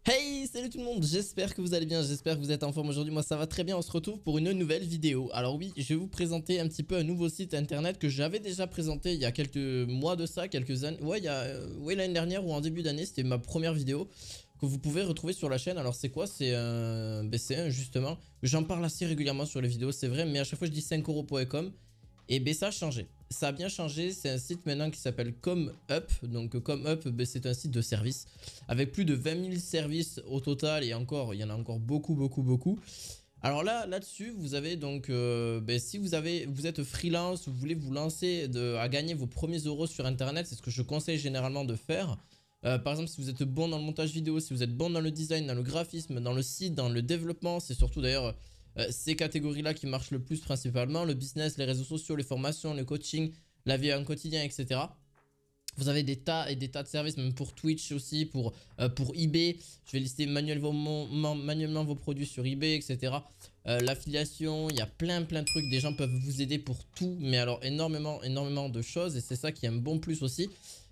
Hey, salut tout le monde, j'espère que vous allez bien, j'espère que vous êtes en forme aujourd'hui, moi ça va très bien, on se retrouve pour une nouvelle vidéo. Alors oui, je vais vous présenter un petit peu un nouveau site internet que j'avais déjà présenté il y a quelques mois de ça, quelques années, ouais, l'année dernière ou en début d'année, c'était ma première vidéo que vous pouvez retrouver sur la chaîne. Alors c'est quoi? C'est un BC1 justement, j'en parle assez régulièrement sur les vidéos, c'est vrai, mais à chaque fois je dis 5euros.com. Et ben ça a changé. Ça a bien changé. C'est un site maintenant qui s'appelle ComUp. Donc ComUp, ben, c'est un site de service avec plus de 20 000 services au total. Et encore, il y en a encore beaucoup. Alors là-dessus, vous avez donc, ben, si vous êtes freelance, vous voulez vous lancer à gagner vos premiers euros sur Internet, c'est ce que je conseille généralement de faire. Par exemple, si vous êtes bon dans le montage vidéo, si vous êtes bon dans le design, dans le graphisme, dans le site, dans le développement, c'est surtout d'ailleurs ces catégories-là qui marchent le plus principalement, le business, les réseaux sociaux, les formations, le coaching, la vie en quotidien, etc. Vous avez des tas et des tas de services, même pour Twitch aussi, pour eBay. Je vais lister manuellement vos produits sur eBay, etc. L'affiliation, il y a plein de trucs. Des gens peuvent vous aider pour tout, mais alors énormément de choses. Et c'est ça qui est un bon plus aussi.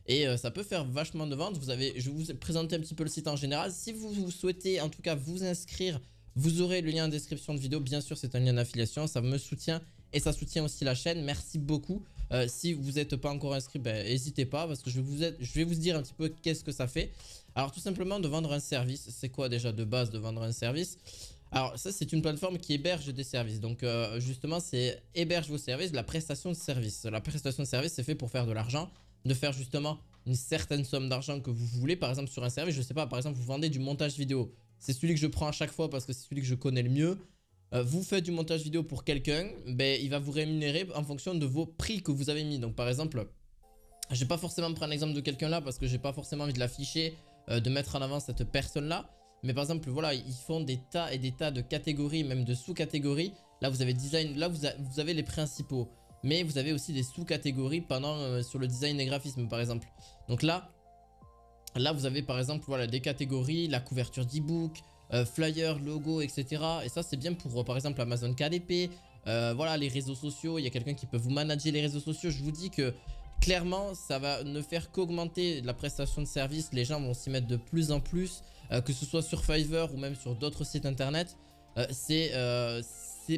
Et ça peut faire vachement de ventes. Je vais vous présenter un petit peu le site en général. Si vous souhaitez en tout cas vous inscrire, vous aurez le lien en description de vidéo. Bien sûr, c'est un lien d'affiliation. Ça me soutient et ça soutient aussi la chaîne. Merci beaucoup. Si vous n'êtes pas encore inscrit, n'hésitez pas parce que je vais vous dire un petit peu qu'est-ce que ça fait. Alors, tout simplement, de vendre un service. C'est quoi déjà de base de vendre un service? Alors, ça, c'est une plateforme qui héberge des services. Donc, justement, c'est héberge vos services, la prestation de service. La prestation de service, c'est fait pour faire de l'argent, de faire justement une certaine somme d'argent que vous voulez. Par exemple, sur un service, je sais pas, par exemple, vous vendez du montage vidéo. C'est celui que je prends à chaque fois parce que c'est celui que je connais le mieux. Vous faites du montage vidéo pour quelqu'un, il va vous rémunérer en fonction de vos prix que vous avez mis. Donc par exemple, je vais pas forcément prendre l'exemple de quelqu'un là parce que j'ai pas forcément envie de l'afficher, de mettre en avant cette personne là. Mais par exemple, voilà, ils font des tas et des tas de catégories, même de sous-catégories. Là, vous avez design, là vous avez les principaux. Mais vous avez aussi des sous-catégories sur le design et graphisme par exemple. Donc là, vous avez par exemple voilà, des catégories, la couverture d'e-book, flyer, logo, etc. Et ça c'est bien pour par exemple Amazon KDP, voilà les réseaux sociaux, il y a quelqu'un qui peut vous manager les réseaux sociaux. Je vous dis que clairement ça va ne faire qu'augmenter la prestation de service, les gens vont s'y mettre de plus en plus, que ce soit sur Fiverr ou même sur d'autres sites internet. C'est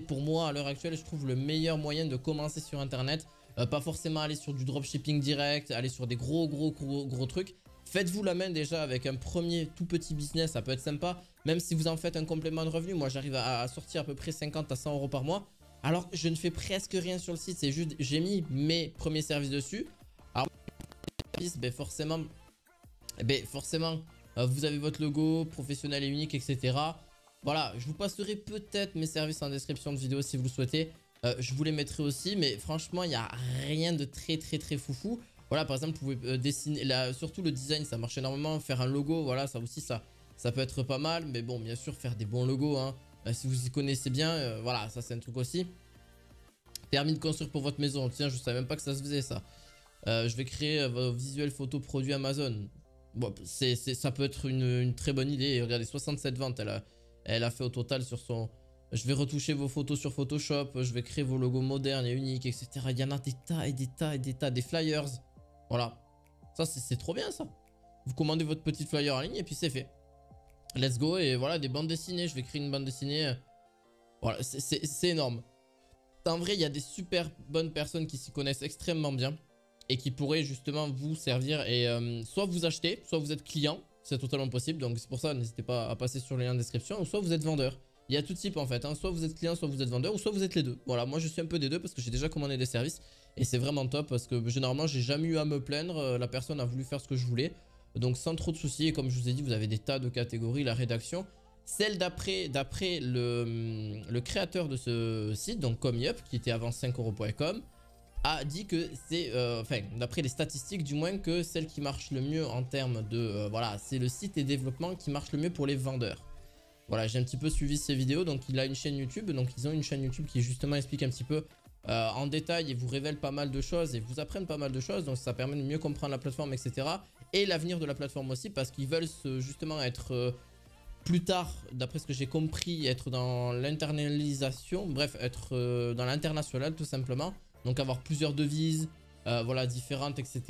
pour moi à l'heure actuelle je trouve le meilleur moyen de commencer sur internet. Pas forcément aller sur du dropshipping direct, aller sur des gros trucs. Faites-vous la main déjà avec un premier tout petit business, ça peut être sympa. Même si vous en faites un complément de revenu, moi j'arrive à sortir à peu près 50 à 100 euros par mois. Alors je ne fais presque rien sur le site, c'est juste j'ai mis mes premiers services dessus. Alors forcément, vous avez votre logo professionnel et unique, etc. Voilà, je vous passerai peut-être mes services en description de vidéo si vous le souhaitez. Je vous les mettrai aussi, mais franchement il n'y a rien de très foufou. Voilà, par exemple, vous pouvez dessiner, surtout le design, ça marche énormément. Faire un logo, voilà, ça aussi, ça peut être pas mal. Mais bon, bien sûr, faire des bons logos, hein. Si vous y connaissez bien, voilà, ça c'est un truc aussi. Permis de construire pour votre maison. Tiens, je savais même pas que ça se faisait, ça. Je vais créer vos visuels photos produits Amazon. Bon, ça peut être une très bonne idée. Regardez, 67 ventes, elle a fait au total sur son... Je vais retoucher vos photos sur Photoshop. Je vais créer vos logos modernes et uniques, etc. Il y en a des tas et des tas et des tas. Des flyers. Voilà, ça c'est trop bien ça. Vous commandez votre petite flyer en ligne et puis c'est fait. Let's go. Et voilà, des bandes dessinées. Je vais créer une bande dessinée. Voilà, c'est énorme. En vrai, il y a des super bonnes personnes qui s'y connaissent extrêmement bien et qui pourraient justement vous servir et soit vous acheter, soit vous êtes client. C'est totalement possible, donc c'est pour ça, n'hésitez pas à passer sur le lien de description. Ou soit vous êtes vendeur. Il y a tout type en fait, hein. Soit vous êtes client, soit vous êtes vendeur, ou soit vous êtes les deux. Voilà, moi je suis un peu des deux parce que j'ai déjà commandé des services. Et c'est vraiment top parce que généralement j'ai jamais eu à me plaindre. La personne a voulu faire ce que je voulais. Donc sans trop de soucis, et comme je vous ai dit, vous avez des tas de catégories, la rédaction. Celle d'après le créateur de ce site, donc ComUp, qui était avant 5euros.com, a dit que c'est, enfin d'après les statistiques du moins, que celle qui marche le mieux en termes de, voilà, c'est le site et développement qui marche le mieux pour les vendeurs. Voilà, j'ai un petit peu suivi ses vidéos, donc il a une chaîne YouTube, donc ils ont une chaîne YouTube qui justement explique un petit peu en détail et vous révèle pas mal de choses et vous apprennent pas mal de choses, donc ça permet de mieux comprendre la plateforme, etc. Et l'avenir de la plateforme aussi, parce qu'ils veulent justement être plus tard, d'après ce que j'ai compris, être dans l'internalisation, bref, être dans l'international tout simplement, donc avoir plusieurs devises, voilà, différentes, etc.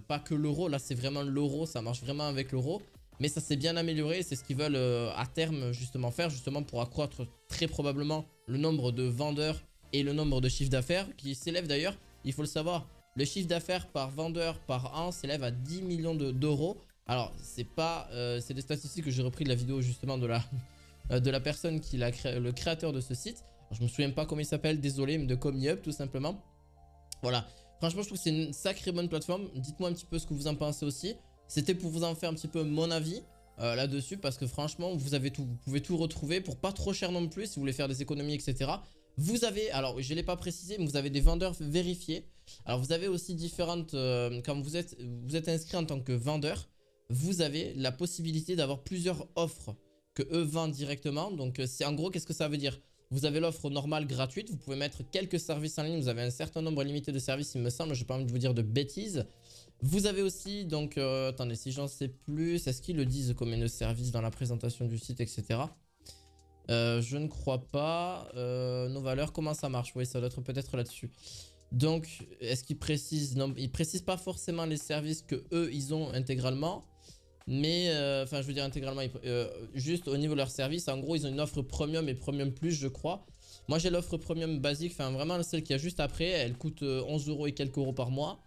Pas que l'euro, là c'est vraiment l'euro, ça marche vraiment avec l'euro. mais ça s'est bien amélioré. C'est ce qu'ils veulent à terme justement faire, justement pour accroître très probablement le nombre de vendeurs et le nombre de chiffres d'affaires qui s'élève d'ailleurs, il faut le savoir, le chiffre d'affaires par vendeur par an s'élève à 10 millions d'euros. Alors c'est pas, c'est des statistiques que j'ai repris de la vidéo justement de la personne qui l'a créé, le créateur de ce site. Alors, je me souviens pas comment il s'appelle, désolé, mais de ComiUp tout simplement. Voilà, franchement je trouve que c'est une sacrée bonne plateforme. Dites-moi un petit peu ce que vous en pensez aussi. C'était pour vous en faire un petit peu mon avis là-dessus, parce que franchement vous avez tout, vous pouvez tout retrouver pour pas trop cher non plus si vous voulez faire des économies, etc. Vous avez, alors je ne l'ai pas précisé, mais vous avez des vendeurs vérifiés. Alors vous avez aussi différentes, quand vous êtes inscrit en tant que vendeur, vous avez la possibilité d'avoir plusieurs offres que eux vendent directement. Donc c'est en gros, qu'est-ce que ça veut dire? Vous avez l'offre normale gratuite, vous pouvez mettre quelques services en ligne, vous avez un certain nombre limité de services il me semble, je n'ai pas envie de vous dire de bêtises. Vous avez aussi, donc, attendez, si j'en sais plus, est-ce qu'ils le disent combien de services dans la présentation du site, etc. Je ne crois pas. Nos valeurs, comment ça marche? Oui, ça doit être peut-être là-dessus. Donc, est-ce qu'ils précisent? Non, ils précisent pas forcément les services que eux ils ont intégralement. Mais, enfin, je veux dire intégralement, juste au niveau de leur service, en gros, ils ont une offre premium et premium plus, je crois. Moi, j'ai l'offre premium basique, enfin, vraiment celle qu'il y a juste après. Elle coûte 11 € et quelques euros par mois.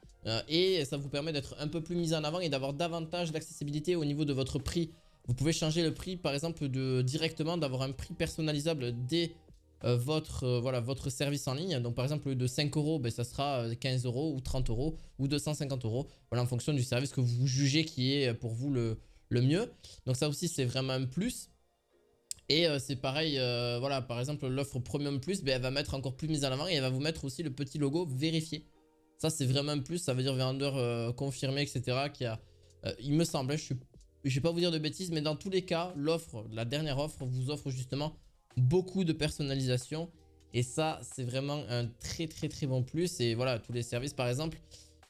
Et ça vous permet d'être un peu plus mis en avant et d'avoir davantage d'accessibilité au niveau de votre prix. Vous pouvez changer le prix, par exemple, directement, d'avoir un prix personnalisable dès votre service en ligne. Donc par exemple, au lieu de 5 €, ben, ça sera 15 € ou 30 € ou 250 €. Voilà, en fonction du service que vous jugez qui est pour vous le mieux. Donc ça aussi, c'est vraiment un plus. Et c'est pareil, voilà, par exemple, l'offre Premium Plus, ben, elle va mettre encore plus mise en avant et elle va vous mettre aussi le petit logo vérifié. Ça, c'est vraiment un plus, ça veut dire vendeur confirmé, etc. Il me semble, hein, je vais pas vous dire de bêtises, mais dans tous les cas, la dernière offre vous offre justement beaucoup de personnalisation. Et ça, c'est vraiment un très très très bon plus. Et voilà, tous les services, par exemple,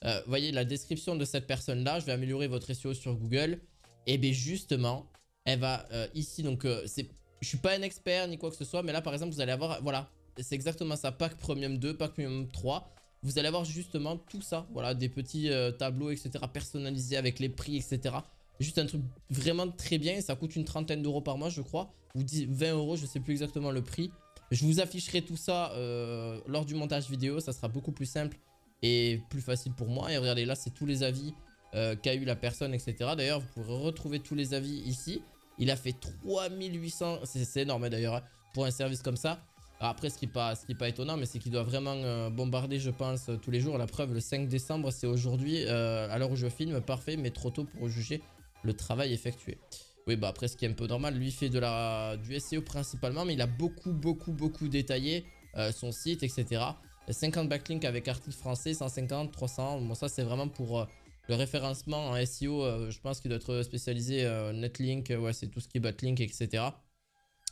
vous voyez la description de cette personne-là, je vais améliorer votre SEO sur Google. Et bien justement, elle va ici, donc je suis pas un expert ni quoi que ce soit, mais là par exemple, vous allez avoir, voilà, c'est exactement ça, pack Premium 2, pack Premium 3. Vous allez avoir justement tout ça, voilà, des petits tableaux, etc. personnalisés avec les prix, etc. Juste un truc vraiment très bien. Ça coûte une trentaine d'euros par mois, je crois. Ou 20 €, je sais plus exactement le prix. Je vous afficherai tout ça lors du montage vidéo. Ça sera beaucoup plus simple et plus facile pour moi. Et regardez, là, c'est tous les avis qu'a eu la personne, etc. D'ailleurs, vous pourrez retrouver tous les avis ici. Il a fait 3800, c'est énorme d'ailleurs, hein, pour un service comme ça. Alors après, ce qui est pas étonnant, mais c'est qu'il doit vraiment bombarder, je pense, tous les jours. La preuve, le 5 décembre, c'est aujourd'hui, à l'heure où je filme, parfait, mais trop tôt pour juger le travail effectué. Oui, bah après, ce qui est un peu normal, lui fait du SEO principalement, mais il a beaucoup détaillé son site, etc. 50 backlinks avec articles français, 150, 300. Bon, ça, c'est vraiment pour le référencement en SEO. Je pense qu'il doit être spécialisé Netlink, ouais, c'est tout ce qui est backlink, etc.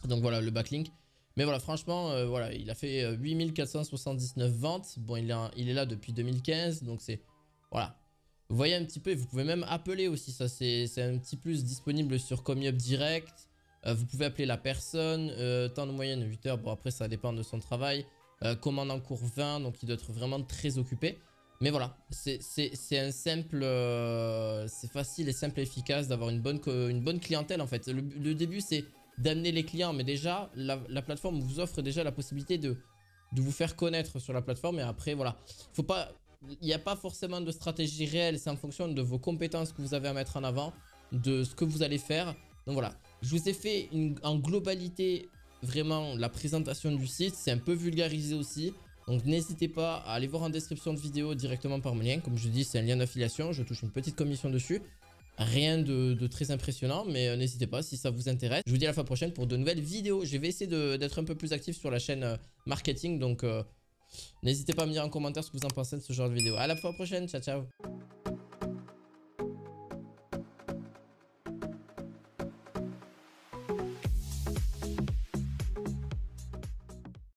Donc voilà, le backlink. Mais voilà, franchement, voilà, il a fait 8479 ventes. Bon, il est là depuis 2015, donc c'est... Voilà. Vous voyez un petit peu, vous pouvez même appeler aussi, ça c'est un petit plus disponible sur ComiUp Direct. Vous pouvez appeler la personne, temps de moyenne 8 heures, bon après ça dépend de son travail. Commande en cours 20, donc il doit être vraiment très occupé. Mais voilà, c'est un simple, c'est facile et simple et efficace d'avoir une bonne clientèle en fait. Le début c'est d'amener les clients, mais déjà la plateforme vous offre déjà la possibilité de vous faire connaître sur la plateforme. Et après voilà, il n'y a pas forcément de stratégie réelle, c'est en fonction de vos compétences que vous avez à mettre en avant, de ce que vous allez faire. Donc voilà, je vous ai fait en globalité vraiment la présentation du site, c'est un peu vulgarisé aussi. Donc n'hésitez pas à aller voir en description de vidéo directement par mon lien. Comme je dis, c'est un lien d'affiliation, je touche une petite commission dessus. Rien de très impressionnant, mais n'hésitez pas si ça vous intéresse. Je vous dis à la fois prochaine pour de nouvelles vidéos. Je vais essayer d'être un peu plus actif sur la chaîne marketing, donc n'hésitez pas à me dire en commentaire ce que vous en pensez de ce genre de vidéo. À la fois prochaine, ciao ciao.